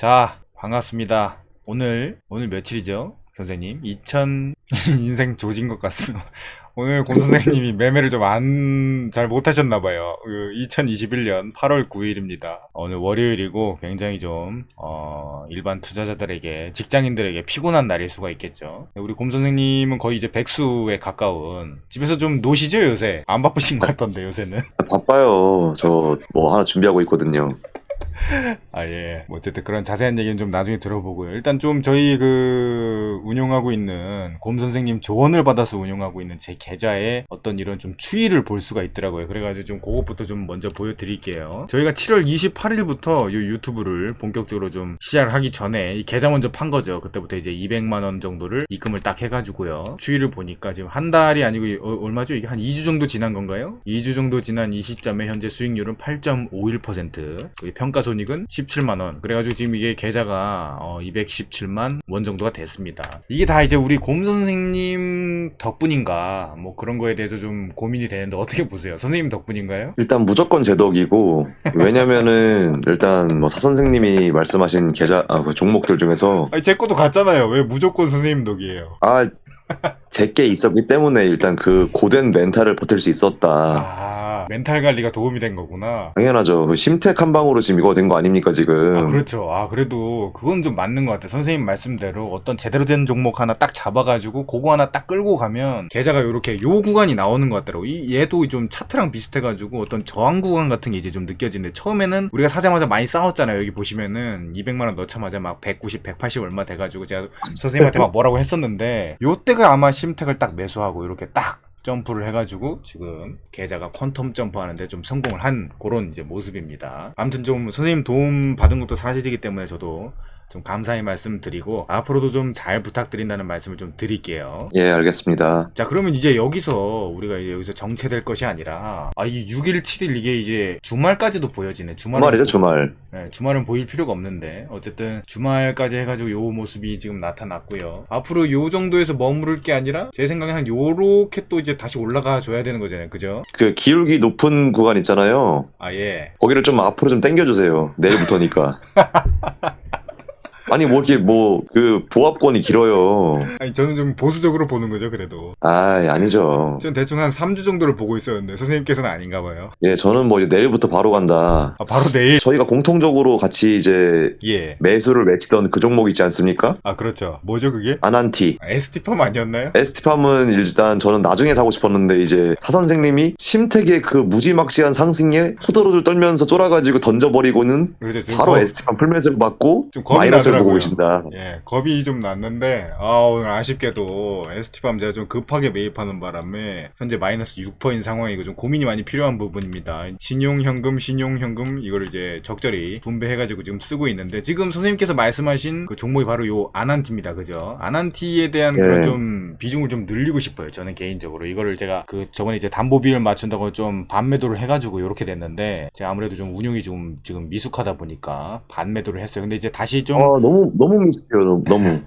자, 반갑습니다. 오늘 며칠이죠? 선생님? 인생 조진 것 같습니다. 오늘 곰 선생님이 매매를 좀 잘 못하셨나봐요. 2021년 8월 9일입니다. 오늘 월요일이고 굉장히 좀, 일반 투자자들에게, 직장인들에게 피곤한 날일 수가 있겠죠. 우리 곰 선생님은 거의 이제 백수에 가까운, 집에서 좀 노시죠, 요새? 안 바쁘신 것 같던데, 요새는. 바빠요. 저 뭐 하나 준비하고 있거든요. 아, 예. 뭐 어쨌든 그런 자세한 얘기는 좀 나중에 들어보고요. 일단 좀 저희 운영하고 있는 곰 선생님 조언을 받아서 운영하고 있는 제 계좌에 어떤 이런 좀 추이를 볼 수가 있더라고요. 그래가지고 좀 그것부터 좀 먼저 보여드릴게요. 저희가 7월 28일부터 이 유튜브를 본격적으로 좀 시작을 하기 전에 이 계좌 먼저 판 거죠. 그때부터 이제 200만원 정도를 입금을 딱 해가지고요. 추이를 보니까 지금 한 달이 아니고 얼마죠? 이게 한 2주 정도 지난 건가요? 2주 정도 지난 이 시점에 현재 수익률은 8.51%, 평가 손익은 17만원. 그래가지고 지금 이게 계좌가 217만 원 정도가 됐습니다. 이게 다 이제 우리 곰 선생님 덕분인가 뭐 그런 거에 대해서 좀 고민이 되는데 어떻게 보세요? 선생님 덕분인가요? 일단 무조건 제 덕이고, 왜냐면은 일단 뭐 사 선생님이 말씀하신 그 종목들 중에서 아니, 제 것도 같잖아요. 왜 무조건 선생님 덕이에요? 제게 있었기 때문에 일단 그 고된 멘탈을 버틸 수 있었다. 아, 멘탈 관리가 도움이 된 거구나. 당연하죠. 그 심택 한 방으로 지금 이거 된 거 아닙니까 지금? 아, 그렇죠. 아, 그래도 그건 좀 맞는 것 같아요. 선생님 말씀대로 어떤 제대로 된 종목 하나 딱 잡아가지고 그거 하나 딱 끌고 가면 계좌가 요렇게 요 구간이 나오는 것 같더라고. 얘도 좀 차트랑 비슷해가지고 어떤 저항 구간 같은 게 이제 좀 느껴지는데, 처음에는 우리가 사자마자 많이 싸웠잖아요. 여기 보시면은 200만원 넣자마자 막 190, 180 얼마 돼가지고 제가 선생님한테 막 뭐라고 했었는데, 요때가 아마 심택을 딱 매수하고 이렇게 딱 점프를 해가지고 지금 계좌가 퀀텀 점프하는데 좀 성공을 한 그런 이제 모습입니다. 아무튼 좀 선생님 도움 받은 것도 사실이기 때문에 저도 좀 감사의 말씀 드리고 앞으로도 좀 잘 부탁드린다는 말씀을 좀 드릴게요. 예, 알겠습니다. 자, 그러면 이제 우리가 이제 여기서 정체될 것이 아니라, 이 6일, 7일 이게 이제 주말까지도 보여지네. 주말이죠, 주말. 네, 주말은 보일 필요가 없는데 어쨌든 주말까지 해가지고 요 모습이 지금 나타났고요. 앞으로 요 정도에서 머무를 게 아니라 제 생각에 한 요렇게 또 이제 다시 올라가 줘야 되는 거잖아요. 그죠? 그 기울기 높은 구간 있잖아요. 아, 예. 거기를 좀 앞으로 좀 당겨주세요. 내일부터니까. 아니 뭐 이렇게 그 보합권이 길어요. 아니, 저는 좀 보수적으로 보는 거죠, 그래도. 아니죠. 전 대충 한 3주 정도를 보고 있었는데 선생님께서는 아닌가 봐요. 예, 저는 뭐 이제 내일부터 바로 간다. 아, 바로 내일? 저희가 공통적으로 같이 이제 예. 매수를 외치던 그 종목 있지 않습니까? 아, 그렇죠. 뭐죠, 그게? 아난티. ST팜 아니었나요? ST팜은 일단 저는 나중에 사고 싶었는데 이제 사 선생님이 심택의 그 무지막지한 상승에 호들호들 떨면서 쫄아가지고 던져버리고는 그렇죠. 지금 바로 ST팜 풀매수를 받고 좀 겁이 마이너스를 보고 나더라고요. 계신다. 예, 겁이 좀 났는데, 오늘 아쉽게도 ST팜 제가 좀 급하게 매입하는 바람에 현재 마이너스 6%인 상황이고 좀 고민이 많이 필요한 부분입니다. 신용현금 이거를 이제 적절히 분배해가지고 지금 쓰고 있는데, 지금 선생님께서 말씀하신 그 종목이 바로 요 아난티입니다. 그죠? 아난티에 대한 예. 그런 좀 비중을 좀 늘리고 싶어요. 저는 개인적으로. 이거를 제가 저번에 이제 담보비율 맞춘다고 좀 반매도를 해가지고 이렇게 됐는데, 제가 아무래도 좀 운용이 좀 지금 미숙하다 보니까 반매도를 했어요. 근데 이제 다시 좀 너무 미숙해요. 너무.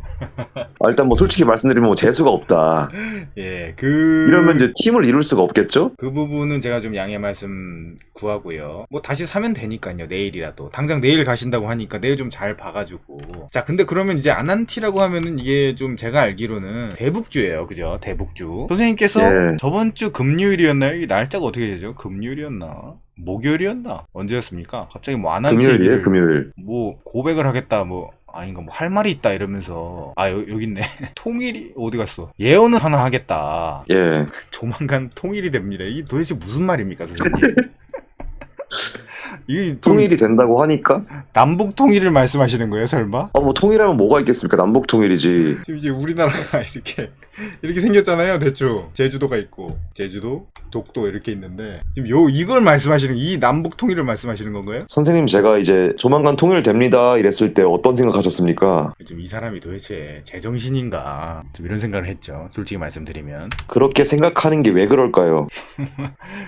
일단 뭐 솔직히 말씀드리면 뭐 재수가 없다. 예, 이러면 이제 팀을 이룰 수가 없겠죠? 그 부분은 제가 좀 양해 말씀 구하고요. 뭐 다시 사면 되니까요. 내일이라도. 당장 내일 가신다고 하니까 내일 좀 잘 봐가지고. 자, 근데 그러면 이제 아난티라고 하면은 이게 좀 제가 알기로는 대북주예요. 그죠? 대북주. 선생님께서 예. 저번 주 금요일이었나요? 이 날짜가 어떻게 되죠? 금요일이었나? 목요일이었나? 언제였습니까? 갑자기 뭐 아난티 금요일이에요, 얘기를 금요일. 뭐 고백을 하겠다 뭐 아닌가 뭐 할 말이 있다 이러면서 여기 있네. 통일이 어디 갔어? 예언을 하나 하겠다. 예. 조만간 통일이 됩니다. 이게 도대체 무슨 말입니까, 선생님? 이 통일이 된다고 하니까? 남북 통일을 말씀하시는 거예요, 설마? 뭐 통일하면 뭐가 있겠습니까? 남북 통일이지. 지금 이제 우리나라가 이렇게 생겼잖아요, 대충. 제주도가 있고, 제주도, 독도 이렇게 있는데, 지금 이걸 말씀하시는, 이 남북 통일을 말씀하시는 건가요? 선생님 제가 이제 조만간 통일됩니다 이랬을 때 어떤 생각하셨습니까? 좀 이 사람이 도대체 제정신인가? 좀 이런 생각을 했죠, 솔직히 말씀드리면. 그렇게 생각하는 게 왜 그럴까요?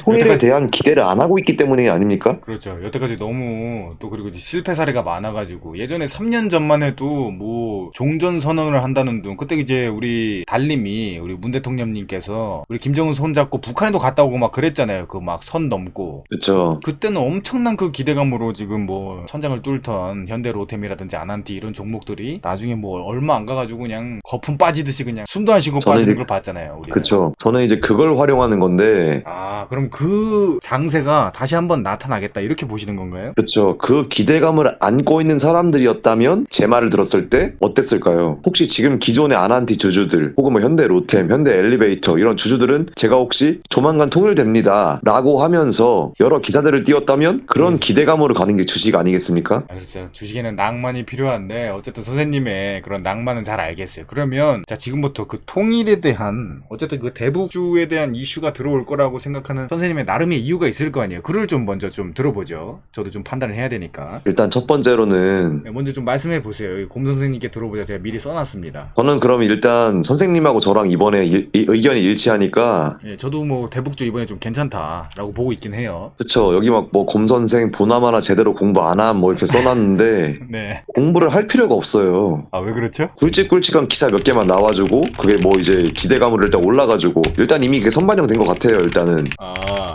통일에 대한 기대를 안 하고 있기 때문이 아닙니까? 그렇죠. 여태까지 너무 또 그리고 이제 실패 사례가 많아가지고 예전에 3년 전만 해도 뭐 종전 선언을 한다는 둥, 그때 이제 우리 달님 선생님이 우리 문 대통령님께서 우리 김정은 손잡고 북한에도 갔다 오고 막 그랬잖아요. 그 막 선 넘고. 그쵸. 그때는 엄청난 그 기대감으로 지금 뭐 천장을 뚫던 현대로템이라든지 아난티 이런 종목들이 나중에 뭐 얼마 안 가가지고 그냥 거품 빠지듯이 그냥 숨도 안 쉬고 저는 빠지는 이제- 걸 봤잖아요. 우리는. 그쵸. 저는 이제 그걸 활용하는 건데, 아, 그럼 그 장세가 다시 한번 나타나겠다 이렇게 보시는 건가요? 그쵸. 그 기대감을 안고 있는 사람들이었다면 제 말을 들었을 때 어땠을까요? 혹시 지금 기존의 아난티 주주들 혹은 뭐 현대 로템, 현대 엘리베이터 이런 주주들은 제가 혹시 조만간 통일됩니다 라고 하면서 여러 기사들을 띄웠다면 그런 기대감으로 가는 게 주식 아니겠습니까? 아, 그렇죠. 주식에는 낭만이 필요한데 어쨌든 선생님의 그런 낭만은 잘 알겠어요. 그러면 자 지금부터 그 통일에 대한 어쨌든 그 대북주에 대한 이슈가 들어올 거라고 생각하는 선생님의 나름의 이유가 있을 거 아니에요. 그를 좀 먼저 좀 들어보죠. 저도 좀 판단을 해야 되니까. 일단 첫 번째로는 네, 먼저 좀 말씀해 보세요. 여기 곰 선생님께 들어보자. 제가 미리 써놨습니다. 저는 그럼 일단 선생님하고 저랑 이번에 의견이 일치하니까 예, 저도 뭐 대북주 이번에 좀 괜찮다라고 보고 있긴 해요. 그쵸. 여기 막 뭐 곰선생 보나마나 제대로 공부 안 함 뭐 이렇게 써놨는데 네. 공부를 할 필요가 없어요. 아, 왜 그렇죠? 굵직굵직한 기사 몇 개만 나와주고 그게 뭐 이제 기대감으로 일단 올라가지고 일단 이미 그게 선반영 된 것 같아요 일단은. 아,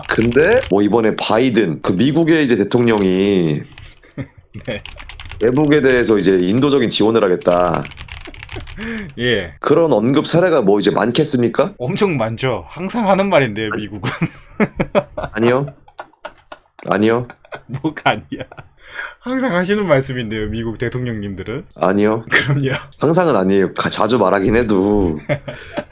근데 뭐 이번에 바이든 그 미국의 이제 대통령이 네. 대북에 대해서 이제 인도적인 지원을 하겠다 예. 그런 언급 사례가 뭐 이제 많겠습니까? 엄청 많죠. 항상 하는 말인데요, 미국은. 아니요. 아니요. 뭐가 아니야. 항상 하시는 말씀인데요, 미국 대통령님들은. 아니요. 그럼요. 항상은 아니에요. 자주 말하긴 해도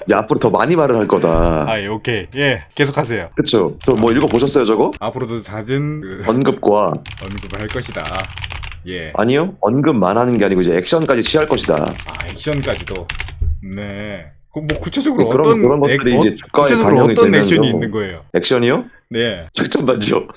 이제 앞으로 더 많이 말을 할 거다. 아, 예, 오케이. 예, 계속하세요. 그쵸? 저 뭐 읽어보셨어요 저거? 앞으로도 잦은 그 언급과 언급을 할 것이다. 예. 아니요. 언급만 하는 게 아니고 이제 액션까지 취할 것이다. 아, 액션까지도. 네. 그 뭐 구체적으로 그런 것들이 이제 주가에 구체적으로 반영이 어떤 되면서 액션이 있는 거예요? 액션이요? 네. 잠깐만요.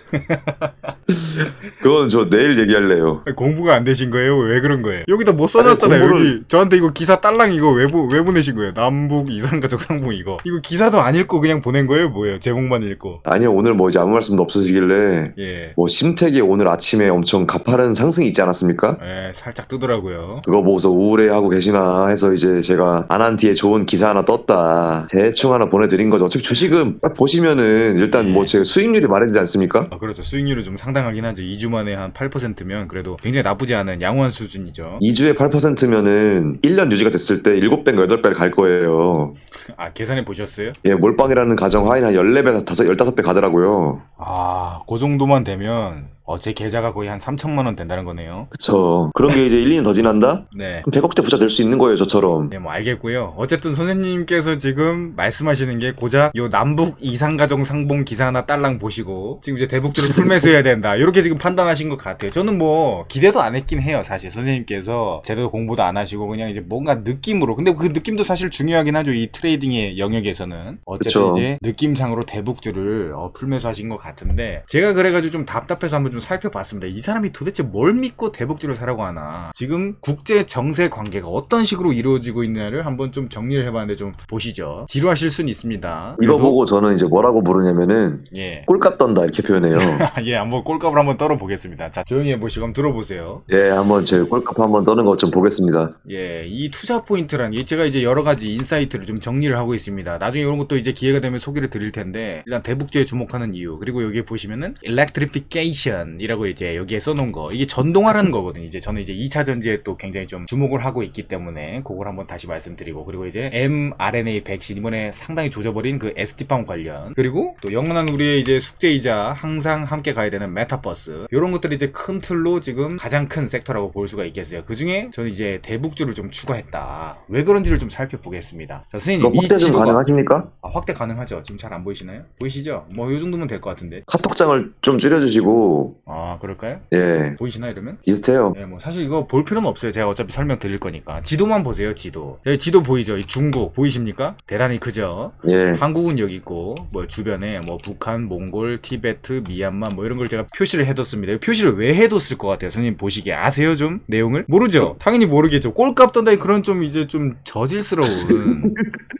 그건 저 내일 얘기할래요. 공부가 안 되신 거예요? 왜 그런 거예요? 여기다 뭐 써놨잖아요. 아니, 공부를- 여기 저한테 이거 기사 딸랑 이거 왜 보내신 거예요? 남북 이산가족 상봉 이거. 이거 기사도 안 읽고 그냥 보낸 거예요? 뭐예요? 제목만 읽고. 아니요. 오늘 뭐 이제 아무 말씀도 없으시길래 예. 뭐 심택이 오늘 아침에 엄청 가파른 상승이 있지 않았습니까? 예, 살짝 뜨더라고요. 그거 보고서 우울해하고 계시나 해서 이제 제가 아난티에 좋은 기사 하나 떴다. 대충 하나 보내드린 거죠. 어차피 주식은 딱 보시면은 일단 예. 뭐 제가 수익률이 말해지지 않습니까? 아, 그렇죠. 수익률이 좀 상당하긴 하죠. 2주 만에 한 8%면 그래도 굉장히 나쁘지 않은 양호한 수준이죠. 2주에 8%면은 1년 유지가 됐을 때 7배인가 8배를 갈 거예요. 아, 계산해 보셨어요? 예, 몰빵이라는 가정 하에는 한 14배, 15배 가더라고요. 아, 그 정도만 되면 제 계좌가 거의 한 3천만 원 된다는 거네요. 그쵸. 그런 게 이제 1, 2년 더 지난다? 네. 그럼 100억대 부자 될 수 있는 거예요, 저처럼. 네, 뭐 알겠고요. 어쨌든 선생님께서 지금 말씀하시는 게 고작 요 남북 이산가정 상봉 기사 하나 딸랑 보시고 지금 이제 대북주를 풀매수해야 된다. 이렇게 지금 판단하신 것 같아요. 저는 뭐 기대도 안 했긴 해요. 사실 선생님께서 제대로 공부도 안 하시고 그냥 이제 뭔가 느낌으로. 근데 그 느낌도 사실 중요하긴 하죠. 이 트레이딩의 영역에서는. 어쨌든 그쵸. 이제 느낌상으로 대북주를 풀매수하신 것 같은데 제가 그래가지고 좀 답답해서 한번 좀 살펴봤습니다. 이 사람이 도대체 뭘 믿고 대북주를 사라고 하나. 지금 국제 정세 관계가 어떤 식으로 이루어지고 있느냐를 한번 좀 정리를 해봤는데 좀 보시죠. 지루하실 수는 있습니다. 이거 그래도- 보고 저는 이제 뭐라고 부르냐면은 예. 꼴값 떤다 이렇게 표현해요. 예, 한번 꼴값을 한번 떨어보겠습니다. 자, 조용히 해보시고 한번 들어보세요. 예, 한번 제 꼴값 한번 떠는 거 좀 보겠습니다. 예, 이 투자 포인트라는 게 제가 이제 여러 가지 인사이트를 좀 정리를 하고 있습니다. 나중에 이런 것도 이제 기회가 되면 소개를 드릴 텐데 일단 대북주에 주목하는 이유 그리고 여기 보시면은 electrification이라고 이제 여기에 써놓은 거 이게 전동화라는 거거든요. 이제 저는 이제 2차 전지에 또 굉장히 좀 주목을 하고 있기 때문에 그걸 한번 다시 말씀드리고 그리고 이제 mRNA 백신 이번에 상당히 조져버린 그 ST팜 관련 그리고 또 영원한 우리의 이제 숙제이자 항상 함께 가야 되는 메타버스 이런 것들이 이제 큰 틀로 지금 가장 큰 섹터라고 볼 수가 있겠어요. 그 중에 저는 이제 대북주를 좀 추가했다. 왜 그런지를 좀 살펴보겠습니다. 자, 선생님 그럼 확대 좀 지도가- 가능하십니까? 확대 가능하죠. 지금 잘 안 보이시나요? 보이시죠? 뭐 이 정도면 될 것 같은데. 카톡장을 좀 줄여주시고 아, 그럴까요? 예, 보이시나 이러면? 비슷해요. 네, 뭐 사실 이거 볼 필요는 없어요. 제가 어차피 설명 드릴 거니까. 지도만 보세요. 지도. 여기 지도 보이죠? 이 중국 보이십니까? 대단히 크죠? 예, 한국은 여기 있고 뭐 주변에 뭐 북한, 몽골, 티베트, 미얀마 뭐 이런 걸 제가 표시를 해뒀습니다. 표시를 왜 해뒀을 것 같아요? 선생님 보시기에 아세요 좀 내용을? 모르죠? 당연히 모르겠죠. 꼴값 떤다니 그런 좀 이제 좀 저질스러운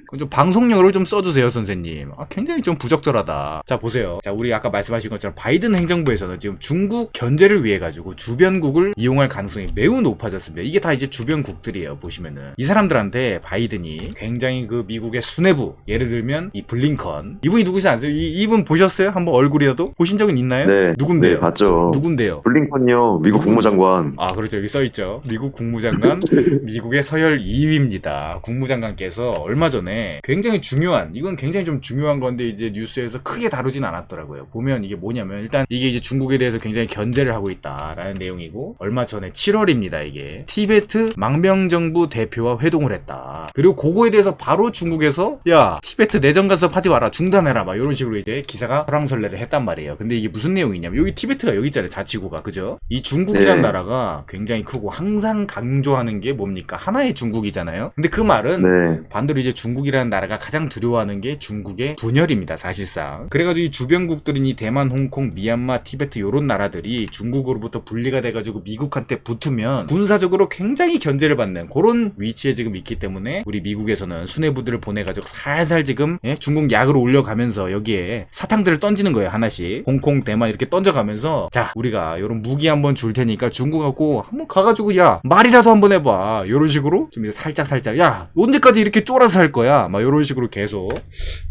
그건 좀 방송용어를 좀 써주세요, 선생님. 굉장히 좀 부적절하다. 자, 보세요. 자, 우리 아까 말씀하신 것처럼 바이든 행정부에서는 지금 중국 견제를 위해 가지고 주변국을 이용할 가능성이 매우 높아졌습니다. 이게 다 이제 주변국들이에요. 보시면은 이 사람들한테 바이든이 굉장히 그 미국의 수뇌부, 예를 들면 이 블링컨, 이분이 누구지 아세요? 이분 보셨어요? 한번 얼굴이라도 보신 적은 있나요? 네. 누군데요? 네, 봤죠. 누군데요? 블링컨이요. 미국 국무장관. 아, 그렇죠. 여기 써있죠. 미국 국무장관, 미국의 서열 2위입니다. 국무장관께서 얼마 전에 굉장히 중요한, 이건 굉장히 좀 중요한 건데 이제 뉴스에서 크게 다루진 않았더라고요. 보면 이게 뭐냐면 일단 이게 이제 중국에 대해서 굉장히 견제를 하고 있다라는 내용이고, 얼마 전에 7월입니다. 이게 티베트 망명정부 대표와 회동을 했다. 그리고 그거에 대해서 바로 중국에서 야, 티베트 내정 간섭 하지 마라, 중단해라, 막 이런 식으로 이제 기사가 설왕설래를 했단 말이에요. 근데 이게 무슨 내용이냐면 여기 티베트가 여기 있잖아요. 자치구가. 그죠? 이 중국이란 네. 나라가 굉장히 크고 항상 강조하는 게 뭡니까? 하나의 중국이잖아요. 근데 그 말은 네. 반대로 이제 중국이라는 나라가 가장 두려워하는 게 중국의 분열입니다. 사실상. 그래가지고 이 주변국들인 이 대만, 홍콩, 미얀마, 티베트 요런 나라들이 중국으로부터 분리가 돼가지고 미국한테 붙으면 군사적으로 굉장히 견제를 받는 그런 위치에 지금 있기 때문에 우리 미국에서는 수뇌부들을 보내가지고 살살 지금 중국 약으로 올려가면서 여기에 사탕들을 던지는 거예요. 하나씩. 홍콩, 대만 이렇게 던져가면서 자, 우리가 요런 무기 한번 줄 테니까 중국하고 한번 가가지고 야, 말이라도 한번 해봐. 요런 식으로 좀 이제 살짝 야, 언제까지 이렇게 쫄아서 할 거야? 막 요런 식으로 계속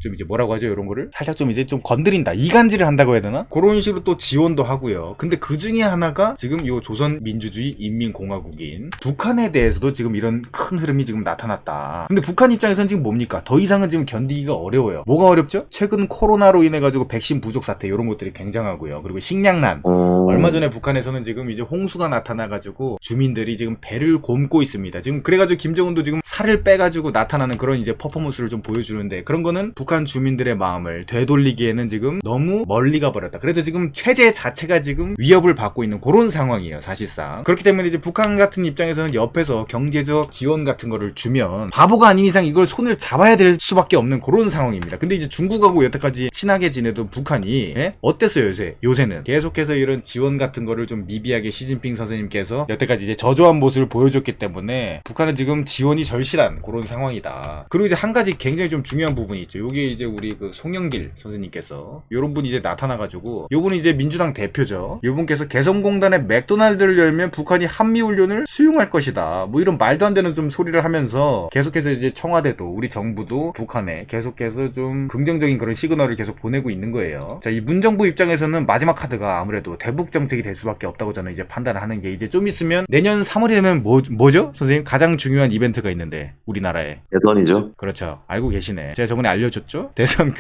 좀 이제 뭐라고 하죠? 요런 거를 살짝 좀 이제 좀 건드린다. 이간질을 한다고 해야 되나? 그런 식으로 또 지원도 하고요. 근데 그 중에 하나가 지금 요 조선민주주의 인민공화국인 북한에 대해서도 지금 이런 큰 흐름이 지금 나타났다. 근데 북한 입장에서는 지금 뭡니까? 더 이상은 지금 견디기가 어려워요. 뭐가 어렵죠? 최근 코로나로 인해 가지고 백신 부족 사태 이런 것들이 굉장하고요. 그리고 식량난. 얼마 전에 북한에서는 지금 이제 홍수가 나타나가지고 주민들이 지금 배를 곪고 있습니다. 지금 그래가지고 김정은도 지금 살을 빼가지고 나타나는 그런 이제 퍼포먼스를 좀 보여주는데, 그런 거는 북한 주민들의 마음을 되돌리기에는 지금 너무 멀리 가버렸다. 그래서 지금 체제 자체가 지금 위협을 받고 있는 그런 상황이에요. 사실상. 그렇기 때문에 이제 북한 같은 입장에서는 옆에서 경제적 지원 같은 거를 주면 바보가 아닌 이상 이걸 손을 잡아야 될 수밖에 없는 그런 상황입니다. 근데 이제 중국하고 여태까지 친하게 지내던 북한이 어땠어요? 요새는 계속해서 이런 지원 같은 거를 좀 미비하게 시진핑 선생님께서 여태까지 이제 저조한 모습을 보여줬기 때문에 북한은 지금 지원이 절실한 그런 상황이다. 그리고 이제 한 가지 굉장히 좀 중요한 부분이 있죠. 요게 이제 우리 그 송영길 선생님께서 요런 분이 이제 나타나가지고, 요분이 이제 민주당 대표죠. 요분께서 개성공단에 맥도날드를 열면 북한이 한미훈련을 수용할 것이다. 뭐 이런 말도 안 되는 좀 소리를 하면서 계속해서 이제 청와대도 우리 정부도 북한에 계속해서 좀 긍정적인 그런 시그널을 계속 보내고 있는 거예요. 자, 이 문정부 입장에서는 마지막 카드가 아무래도 대북 정책이 될 수밖에 없다고 저는 이제 판단을 하는 게, 이제 좀 있으면 내년 3월이 되면 뭐죠? 선생님, 가장 중요한 이벤트가 있는데 우리나라에. 대선이죠. 그렇죠. 알고 계시네. 제가 저번에 알려줬죠? 대선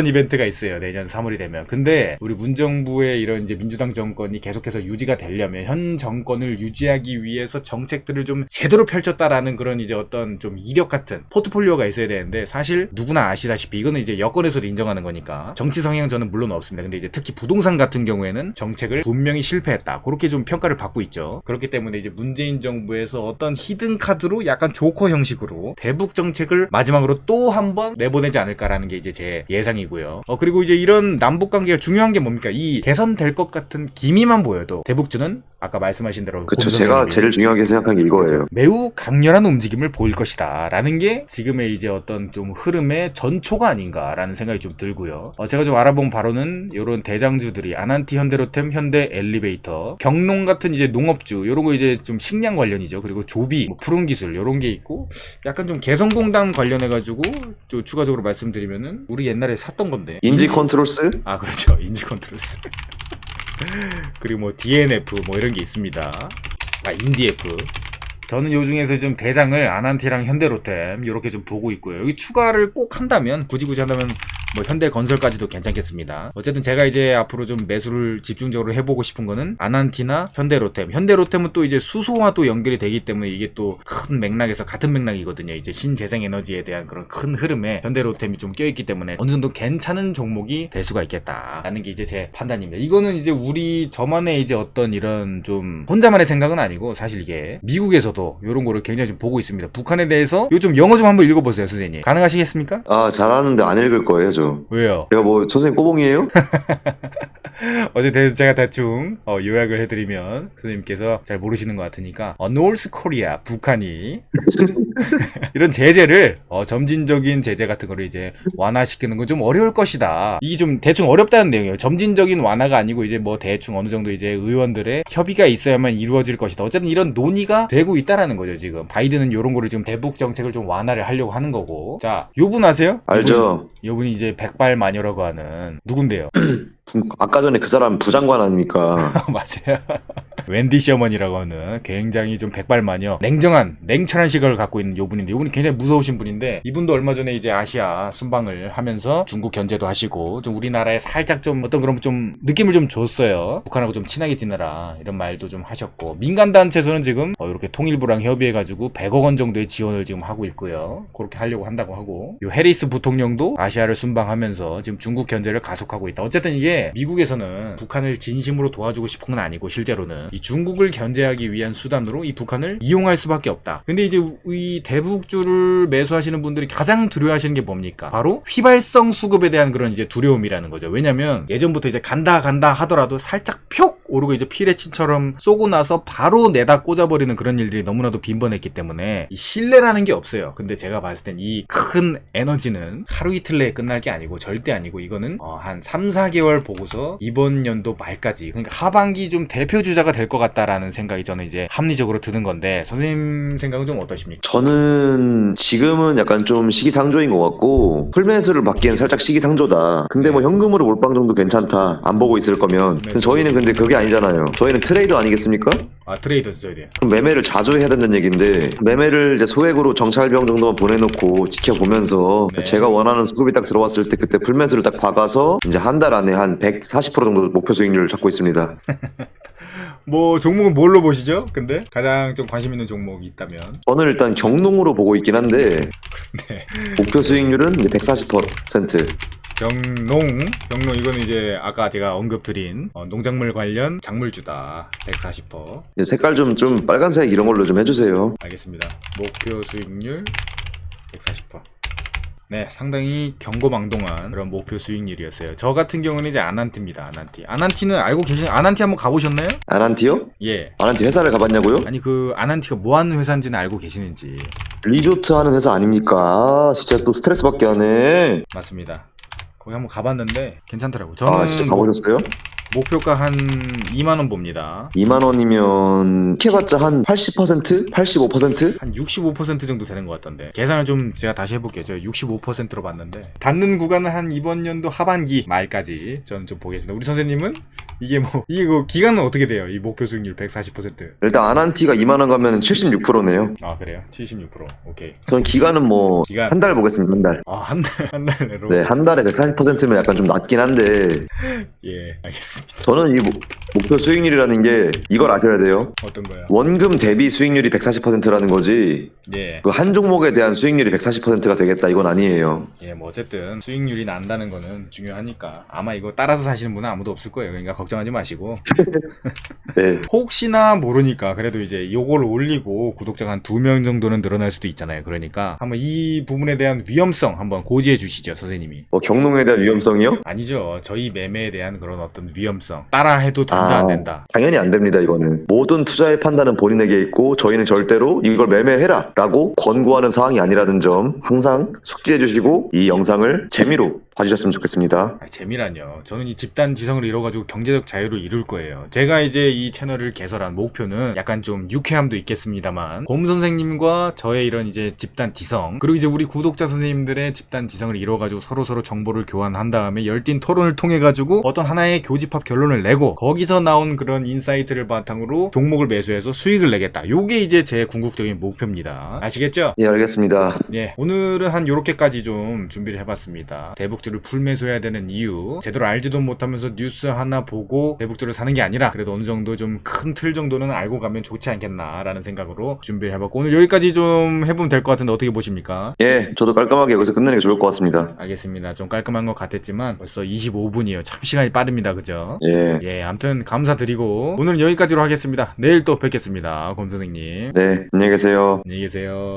이벤트가 있어요. 내년 3월이 되면. 근데 우리 문정부의 이런 이제 민주당 정권이 계속해서 유지가 되려면 현 정권을 유지하기 위해서 정책들을 좀 제대로 펼쳤다라는 그런 이제 어떤 좀 이력 같은 포트폴리오가 있어야 되는데, 사실 누구나 아시다시피 이거는 이제 여권에서도 인정하는 거니까 정치 성향은 저는 물론 없습니다. 근데 이제 특히 부동산 같은 경우에는 정책을 분명히 실패했다. 그렇게 좀 평가를 받고 있죠. 그렇기 때문에 이제 문재인 정부에서 어떤 히든 카드로 약간 조커 형식으로 대북 정책을 마지막으로 또 한 번 내보내지 않을까라는 게 이제 제 예상이고요. 그리고 이제 이런 남북 관계가 중요한 게 뭡니까? 이 개선될 것 같은 기미만 보여도 대북주는 아까 말씀하신 대로 그쵸. 제가 제일 중요하게 생각한 게 이거예요. 매우 강렬한 움직임을 보일 것이다 라는 게 지금의 이제 어떤 좀 흐름의 전초가 아닌가라는 생각이 좀 들고요. 제가 좀 알아본 바로는 이런 대장주들이 아난티, 현대로템, 현대 엘리베이터, 경농 같은 이제 농업주 이런 거 이제 좀 식량 관련이죠. 그리고 조비, 뭐 푸른기술 이런 게 있고, 약간 좀 개성공단 관련해가지고 또 추가적으로 말씀드리면은 우리 옛날에 샀던 건데 인지 컨트롤스? 아, 그렇죠. 인지 컨트롤스. 그리고 뭐 DNF 뭐 이런 게 있습니다. 인디F. 저는 요 중에서 좀 대장을 아난티랑 현대로템 이렇게 좀 보고 있고요. 여기 추가를 꼭 한다면, 굳이 한다면 뭐 현대건설까지도 괜찮겠습니다. 어쨌든 제가 이제 앞으로 좀 매수를 집중적으로 해보고 싶은 거는 아난티나 현대로템. 현대로템은 또 이제 수소와 또 연결이 되기 때문에 이게 또 큰 맥락에서 같은 맥락이거든요. 이제 신재생에너지에 대한 그런 큰 흐름에 현대로템이 좀 껴있기 때문에 어느 정도 괜찮은 종목이 될 수가 있겠다라는 게 이제 제 판단입니다. 이거는 이제 저만의 이제 어떤 이런 좀 혼자만의 생각은 아니고, 사실 이게 미국에서도 이런 거를 굉장히 좀 보고 있습니다. 북한에 대해서 요 좀 영어 좀 한번 읽어보세요, 선생님. 가능하시겠습니까? 잘하는데 안 읽을 거예요, 저. 왜요? 제가 뭐 선생님 꼬봉이에요? 어제 제가 대충 요약을 해드리면 선생님께서 잘 모르시는 것 같으니까 North Korea, 북한이 이런 제재를 점진적인 제재 같은 거를 이제 완화시키는 건 좀 어려울 것이다. 이게 좀 대충 어렵다는 내용이에요. 점진적인 완화가 아니고 이제 뭐 대충 어느 정도 이제 의원들의 협의가 있어야만 이루어질 것이다. 어쨌든 이런 논의가 되고 있다라는 거죠. 지금 바이든은 이런 거를 지금 대북 정책을 좀 완화를 하려고 하는 거고. 자, 요분 아세요? 알죠. 요분이 이제 백발마녀라고 하는 누군데요? 아까 전에 그 사람 부장관 아닙니까? 맞아요. 웬디 셔먼이라고 하는 굉장히 좀 백발마녀, 냉철한 시각을 갖고 있는 요분인데, 요분이 굉장히 무서우신 분인데, 이분도 얼마 전에 이제 아시아 순방을 하면서 중국 견제도 하시고, 좀 우리나라에 살짝 좀 어떤 그런 좀 느낌을 좀 줬어요. 북한하고 좀 친하게 지내라 이런 말도 좀 하셨고, 민간단체에서는 지금 이렇게 통일부랑 협의해가지고 100억 원 정도의 지원을 지금 하고 있고요. 그렇게 하려고 한다고 하고, 요 해리스 부통령도 아시아를 순방하면서 지금 중국 견제를 가속하고 있다. 어쨌든 이게 미국에서는 북한을 진심으로 도와주고 싶은 건 아니고, 실제로는 이 중국을 견제하기 위한 수단으로 이 북한을 이용할 수밖에 없다. 근데 이제 이 대북주를 매수하시는 분들이 가장 두려워하시는 게 뭡니까? 바로 휘발성 수급에 대한 그런 이제 두려움이라는 거죠. 왜냐면 예전부터 이제 간다 하더라도 살짝 표 오르고 이제 피레친처럼 쏘고 나서 바로 내다 꽂아버리는 그런 일들이 너무나도 빈번했기 때문에 이 신뢰라는 게 없어요. 근데 제가 봤을 땐 이 큰 에너지는 하루 이틀 내에 끝날 게 아니고, 절대 아니고, 이거는 한 3, 4개월 보고서 이번 연도 말까지, 그러니까 하반기 좀 대표 주자가 될 것 같다라는 생각이 저는 이제 합리적으로 드는 건데, 선생님 생각은 좀 어떠십니까? 저는 지금은 약간 좀 시기상조인 것 같고, 풀매수를 받기엔 살짝 시기상조다. 근데 뭐 현금으로 몰빵 정도 괜찮다. 안 보고 있을 거면. 저희는 근데 그게 아니잖아요. 저희는 트레이더 아니겠습니까? 아, 트레이더죠, 저희. 그럼 매매를 자주 해야 된다는 얘기인데, 매매를 이제 소액으로 정찰병 정도만 보내놓고 지켜보면서 네. 제가 원하는 수급이 딱 들어왔을 때 그때 풀매수를 딱 박아서 이제 한 달 안에 한 140% 정도 목표 수익률을 잡고 있습니다. 뭐 종목은 뭘로 보시죠? 근데 가장 좀 관심 있는 종목이 있다면. 저는 일단 경농으로 보고 있긴 한데 네. 목표 수익률은 이제 140%. 경농 이거는 이제 아까 제가 언급드린 농작물 관련 작물주다. 140%. 색깔 좀 빨간색 이런 걸로 좀 해주세요. 알겠습니다. 목표 수익률 140%. 네, 상당히 경고망동한 그런 목표 수익률이었어요. 저 같은 경우는 이제 아난티입니다. 아난티는 알고 아난티 한번 가보셨나요? 아난티요? 예. 아난티 회사를 가봤냐고요? 아니, 그 아난티가 뭐 하는 회사인지는 알고 계시는지. 리조트 하는 회사 아닙니까? 아, 진짜 또 스트레스 받게 하네. 맞습니다. 거기 한번 가봤는데 괜찮더라고요. 저는 진짜 가보셨어요? 목표가 한 2만원 봅니다. 2만원이면 캐봤자 한 80%? 85%? 한 65% 정도 되는 것 같던데, 계산을 좀 제가 다시 해볼게요. 제가 65%로 봤는데 닿는 구간은 한 이번 연도 하반기 말까지 저는 좀 보겠습니다. 우리 선생님은 이게 기간은 어떻게 돼요? 이 목표 수익률 140%. 일단 아난티가 2만원 가면 76%네요. 아, 그래요? 76%. 오케이. 저는 기간은 뭐 기간. 한 달 보겠습니다. 한 달. 아, 한 달 내로. 네, 한 달에 140%면 약간 좀 낮긴 한데 예, 알겠습니다. 저는 이 목표 수익률이라는 게 이걸 아셔야 돼요. 어떤 거요? 원금 대비 수익률이 140%라는 거지 예. 그 한 종목에 대한 수익률이 140%가 되겠다 이건 아니에요. 예, 뭐 어쨌든 수익률이 난다는 거는 중요하니까 아마 이거 따라서 사시는 분은 아무도 없을 거예요. 그러니까 걱정하지 마시고. 네. 혹시나 모르니까 그래도 이제 요걸 올리고 구독자가 한 2명 정도는 늘어날 수도 있잖아요. 그러니까 한번 이 부분에 대한 위험성 한번 고지해 주시죠, 선생님이. 뭐 경농에 대한 위험성이요? 아니죠. 저희 매매에 대한 그런 어떤 위험성. 따라 해도 된다, 안 된다. 당연히 안 됩니다. 이거는 모든 투자의 판단은 본인에게 있고 저희는 절대로 이걸 매매해라 라고 권고하는 사항이 아니라는 점 항상 숙지해 주시고 이 영상을 재미로 봐주셨으면 좋겠습니다. 재미란요. 저는 이 집단 지성을 이뤄가지고 경제적 자유를 이룰 거예요. 제가 이제 이 채널을 개설한 목표는 약간 좀 유쾌함도 있겠습니다만, 곰 선생님과 저의 이런 이제 집단 지성, 그리고 이제 우리 구독자 선생님들의 집단 지성을 이뤄가지고 서로 정보를 교환한 다음에 열띤 토론을 통해가지고 어떤 하나의 교집합 결론을 내고 거기서 나온 그런 인사이트를 바탕으로 종목을 매수해서 수익을 내겠다. 요게 이제 제 궁극적인 목표입니다. 아시겠죠? 예, 알겠습니다. 예, 오늘은 한 요렇게까지 좀 준비를 해봤습니다. 대북주를 풀매수해야 되는 이유, 제대로 알지도 못하면서 뉴스 하나 보고 대북주를 사는 게 아니라 그래도 어느 정도 좀 큰 틀 정도는 알고 가면 좋지 않겠나라는 생각으로 준비를 해봤고, 오늘 여기까지 좀 해보면 될 것 같은데 어떻게 보십니까? 예, 저도 깔끔하게 여기서 끝내는 게 좋을 것 같습니다. 알겠습니다. 좀 깔끔한 것 같았지만 벌써 25분이에요. 참 시간이 빠릅니다. 그죠? 예. 예, 아무튼 감사드리고 오늘은 여기까지로 하겠습니다. 내일 또 뵙겠습니다. 곰 선생님. 네, 안녕히 계세요. 안녕히 계세요.